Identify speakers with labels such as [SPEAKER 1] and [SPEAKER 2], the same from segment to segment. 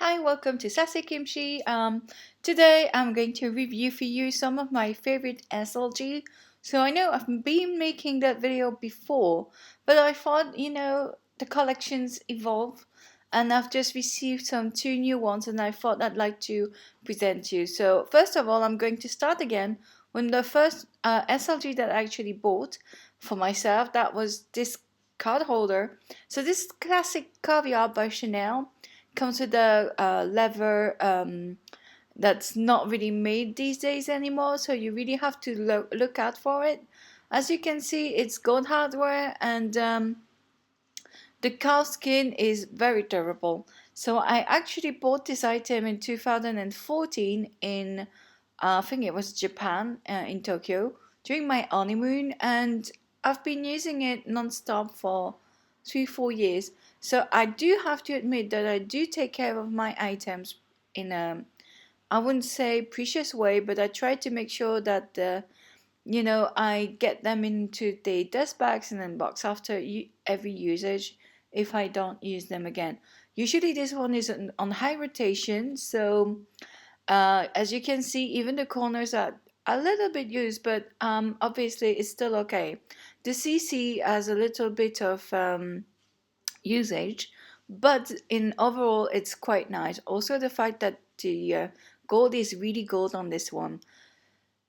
[SPEAKER 1] Hi, welcome to SASSYKIMCHI. Today I'm going to review for you some of my favorite SLG. So I know I've been making that video before, but I thought, the collections evolve and I've just received some two new ones and I thought I'd like to present you. So first of all, I'm going to start again with the first SLG that I actually bought for myself. That was this card holder. So this classic caviar by Chanel comes with a lever that's not really made these days anymore, so you really have to look out for it. As you can see, it's gold hardware, and the cow skin is very durable. So I actually bought this item in 2014 in I think it was Japan, in Tokyo, during my honeymoon, and I've been using it non-stop for 3-4 years. So I do have to admit that I do take care of my items in a, I wouldn't say precious way, but I try to make sure that I get them into the dust bags and then box after every usage if I don't use them again. Usually this one is on high rotation, so as you can see, even the corners are a little bit used, but obviously it's still okay. The CC has a little bit of usage, but in overall it's quite nice. Also the fact that the gold is really gold on this one.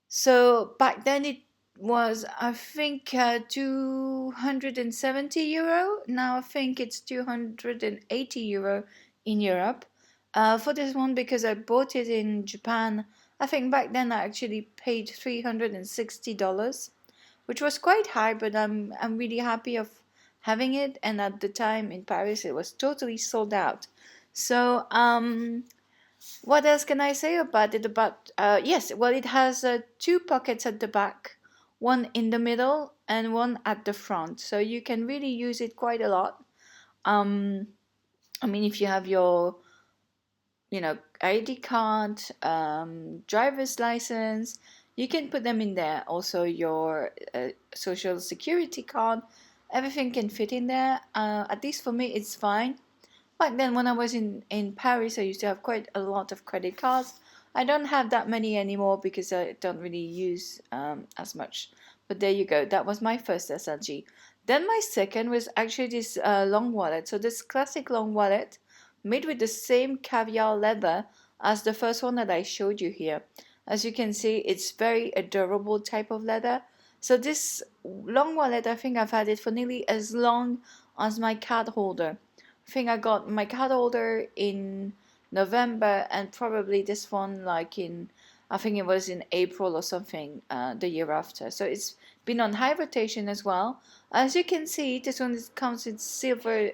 [SPEAKER 1] So back then it was, I think, 270 euro. Now I think it's 280 euro in Europe. For this one, because I bought it in Japan, I think back then I actually paid $360, which was quite high, but I'm really happy of having it. And at the time in Paris, it was totally sold out. So what else can I say about it? Yes, well, it has two pockets at the back, one in the middle and one at the front, so you can really use it quite a lot. Um, I mean, if you have your, ID card, driver's license, you can put them in there. Also, your social security card, everything can fit in there. At least for me, it's fine. Back then, when I was in Paris, I used to have quite a lot of credit cards. I don't have that many anymore because I don't really use as much. But there you go. That was my first SLG. Then my second was actually this long wallet. So this classic long wallet made with the same caviar leather as the first one that I showed you here. As you can see, it's very a durable type of leather. So this long wallet, I think I've had it for nearly as long as my card holder. I think I got my card holder in November and probably this one like in, I think it was in April or something, the year after. So it's been on high rotation as well. As you can see, this one comes with silver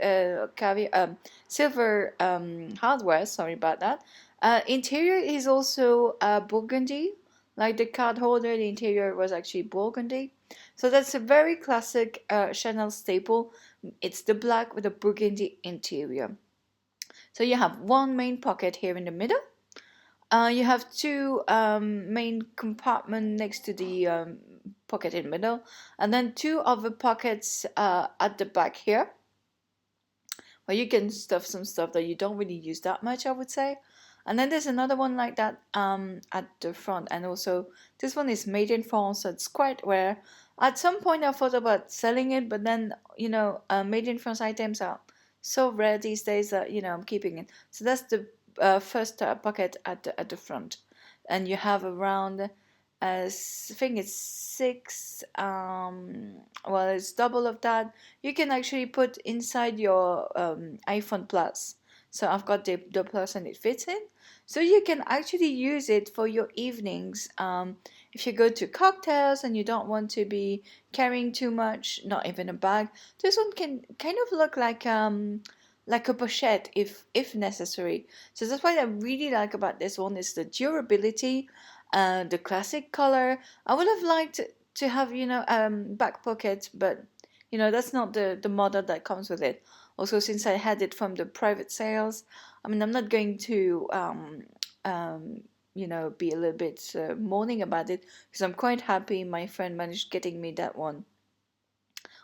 [SPEAKER 1] silver hardware. Sorry about that. Interior is also burgundy, like the card holder. The interior was actually burgundy. So that's a very classic Chanel staple. It's the black with a burgundy interior. So you have one main pocket here in the middle. You have two main compartments next to the pocket in the middle, and then two other pockets at the back here, where you can stuff some stuff that you don't really use that much, I would say. And then there's another one like that at the front, and also this one is made in France, so it's quite rare. At some point, I thought about selling it, but then made in France items are so rare these days that I'm keeping it. So that's the first pocket at the front, and you have around I think it's six. Well, it's double of that. You can actually put inside your iPhone Plus. So I've got the Plus and it fits in. So you can actually use it for your evenings. If you go to cocktails and you don't want to be carrying too much, not even a bag, this one can kind of look like a pochette if necessary. So that's what I really like about this one is the durability, the classic color. I would have liked to have back pockets, but that's not the model that comes with it. Also, since I had it from the private sales, I mean, I'm not going to be a little bit moaning about it because I'm quite happy my friend managed getting me that one.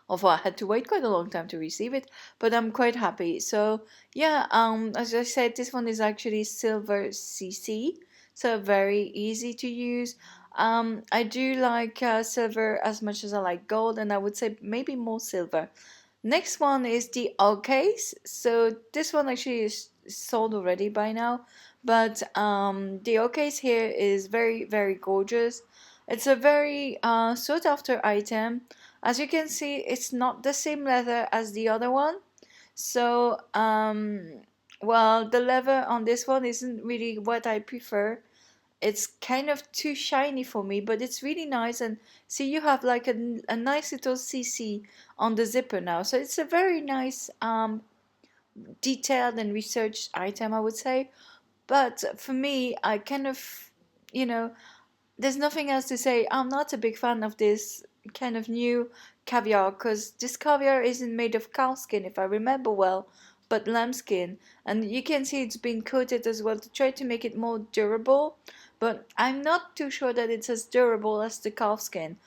[SPEAKER 1] although I had to wait quite a long time to receive it, but I'm quite happy. So yeah, as I said, this one is actually silver CC, so very easy to use. I do like silver as much as I like gold, and I would say maybe more silver. Next one is the O case. So this one actually is sold already by now, but the O case here is very, very gorgeous. It's a very sought after item. As you can see, it's not the same leather as the other one. So well, the leather on this one isn't really what I prefer. It's kind of too shiny for me, but it's really nice. And see, you have like a nice little CC on the zipper now, so it's a very nice detailed and researched item, I would say. But for me, I kind of, you know, there's nothing else to say. I'm not a big fan of this kind of new caviar, because this caviar isn't made of cow skin, if I remember well, but lamb skin. And you can see it's been coated as well to try to make it more durable. But I'm not too sure that it's as durable as the calf skin.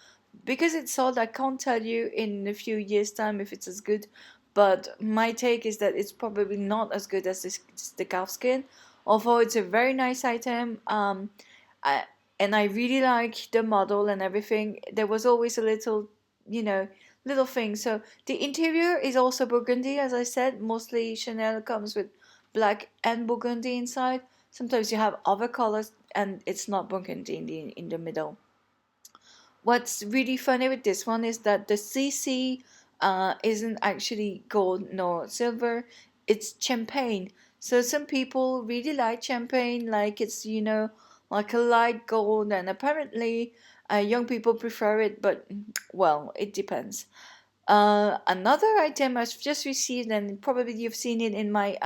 [SPEAKER 1] Because it's sold, I can't tell you in a few years' time if it's as good. But my take is that it's probably not as good as the calf skin. Although it's a very nice item. I, and I really like the model and everything. There was always a little, you know, little thing. So the interior is also burgundy, as I said. Mostly Chanel comes with black and burgundy inside. Sometimes you have other colors and it's not burgundy in the middle. What's really funny with this one is that the CC isn't actually gold nor silver, it's champagne. So some people really like champagne, like it's, like a light gold, and apparently young people prefer it, but well, it depends. Another item I've just received, and probably you've seen it in my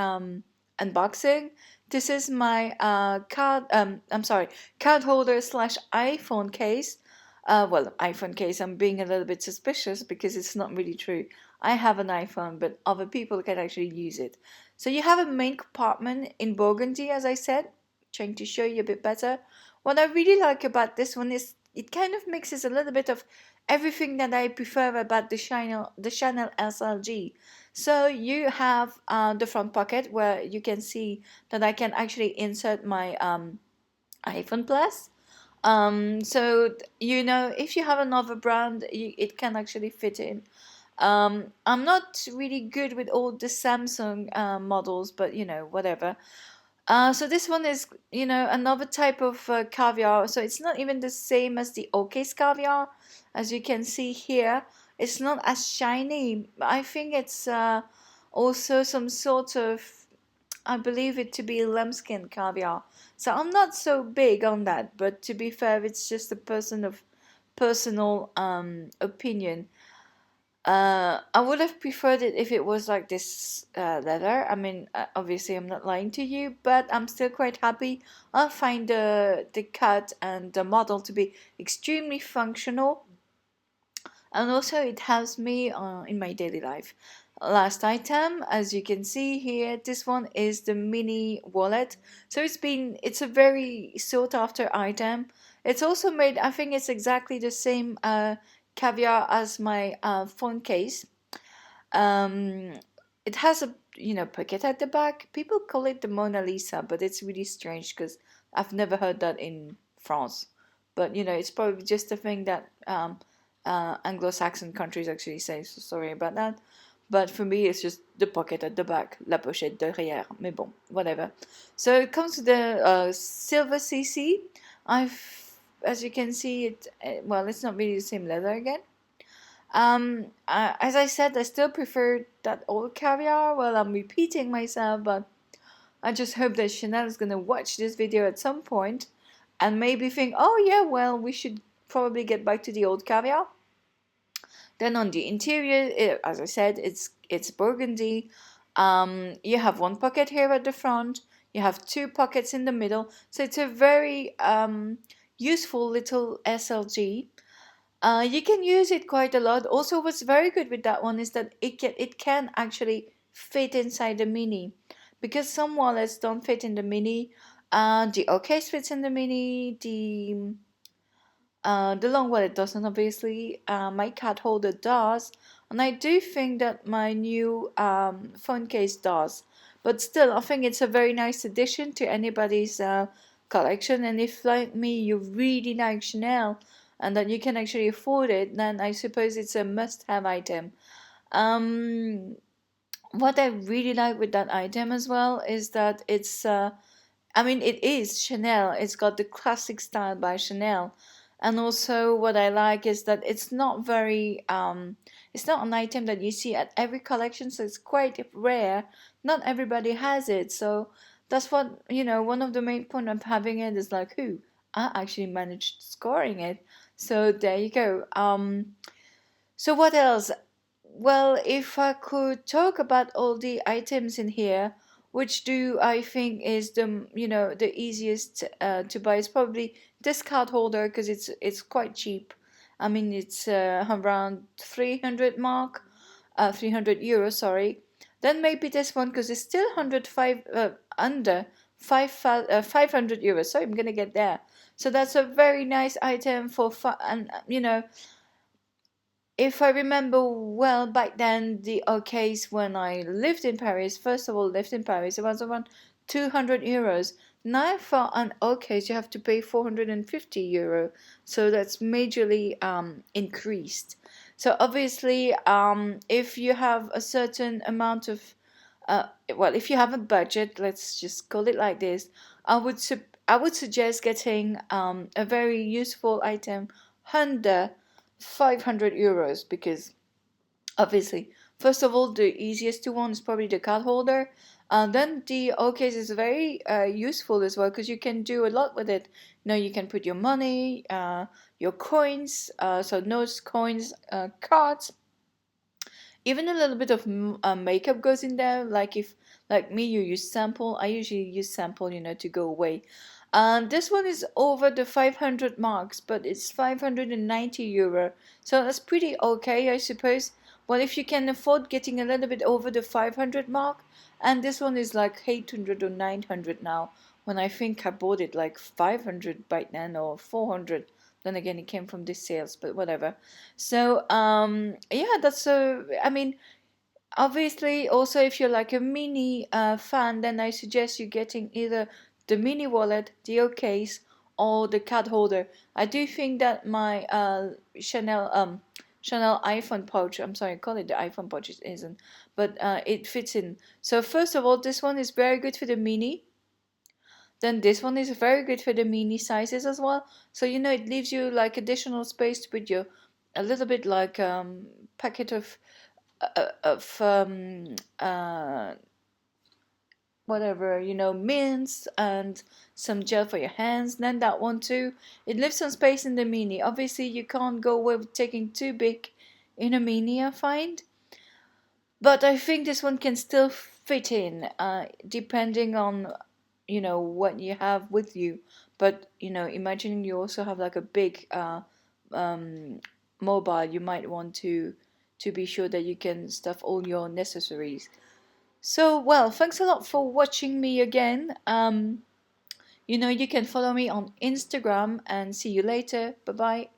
[SPEAKER 1] unboxing. This is my card holder slash iPhone case. Well, iPhone case. I'm being a little bit suspicious because it's not really true. I have an iPhone, but other people can actually use it. So you have a main compartment in burgundy, as I said, trying to show you a bit better. What I really like about this one is it kind of mixes a little bit of everything that I prefer about the Chanel SLG. So you have the front pocket where you can see that I can actually insert my iPhone Plus. So if you have another brand, it can actually fit in. I'm not really good with all the Samsung models, but whatever. So this one is, another type of caviar. So it's not even the same as the Ok's caviar, as you can see here. It's not as shiny. I think it's also some sort of, I believe it to be lambskin caviar. So I'm not so big on that, but to be fair, it's just a personal opinion. I would have preferred it if it was like this leather. I mean, obviously I'm not lying to you, but I'm still quite happy. I find the cut and the model to be extremely functional, and also it helps me in my daily life. Last item, as you can see here, this one is the mini wallet. So it's a very sought after item. It's also made, I think it's exactly the same caviar as my phone case. um, it has a pocket at the back. People call it the Mona Lisa, but it's really strange because I've never heard that in France. But it's probably just a thing that Anglo-Saxon countries actually say. So sorry about that. But for me, it's just the pocket at the back, la pochette derrière. Mais bon, whatever. So it comes with the silver CC. As you can see, well, it's not really the same leather again. As I said, I still prefer that old caviar. Well, I'm repeating myself, but I just hope that Chanel is gonna watch this video at some point and maybe think, oh yeah, well, we should probably get back to the old caviar. Then on the interior, as I said, it's burgundy. You have one pocket here at the front. You have two pockets in the middle. So it's a very useful little SLG. You can use it quite a lot. Also, what's very good with that one is that it can actually fit inside the mini, because some wallets don't fit in the mini. The O case fits in the mini. The long wallet doesn't, obviously. My card holder does. and I do think that my new phone case does. But still, I think it's a very nice addition to anybody's collection. And if, like me, you really like Chanel and that you can actually afford it, then I suppose it's a must-have item. Um, what I really like with that item as well is that it's I mean, it is Chanel. It's got the classic style by Chanel. And also what I like is that it's not an item that you see at every collection, so it's quite rare. Not everybody has it. So that's what, one of the main point of having it is like, who? I actually managed scoring it. So there you go. So what else? Well, if I could talk about all the items in here, which do I think is the easiest to buy, is probably this card holder because it's quite cheap. I mean, it's around 300 mark, 300 euros, sorry. Then maybe this one because it's still 105 under 500 euros. So I'm gonna get there. So that's a very nice item for fun, and if I remember well, back then, the case when I lived in Paris, first of all, lived in Paris, it was around 200 euros. Now, for an case, you have to pay 450 euro. So that's majorly increased. So obviously, if you have a certain amount of, if you have a budget, let's just call it like this, I would suggest getting a very useful item under 500 euros because obviously, first of all, the easiest one is probably the card holder. Then the case is very useful as well because you can do a lot with it. You can put your money, your coins, so notes, coins, cards, even a little bit of makeup goes in there. Like if, like me, you use sample. I usually use sample, to go away. This one is over the 500 marks, but it's 590 euro. So that's pretty okay, I suppose. Well, if you can afford getting a little bit over the 500 mark, and this one is like 800 or 900 now, when I think I bought it like 500 by then or 400. Then again, it came from the sales, but whatever. So, yeah, that's I mean, obviously, also if you're like a mini fan, then I suggest you getting either the mini wallet, the case, or the card holder. I do think that my Chanel iPhone pouch, I'm sorry, I call it the iPhone pouch, it isn't, but it fits in. So first of all, this one is very good for the mini. Then this one is very good for the mini sizes as well. So it leaves you like additional space to put your a little bit like packet of whatever, mints and some gel for your hands. Then that one too, it leaves some space in the mini. Obviously you can't go with taking too big in a mini, I find, but I think this one can still fit in depending on what you have with you. But imagining you also have like a big mobile, you might want to be sure that you can stuff all your necessaries. So, well, thanks a lot for watching me again. You can follow me on Instagram, and see you later. Bye bye.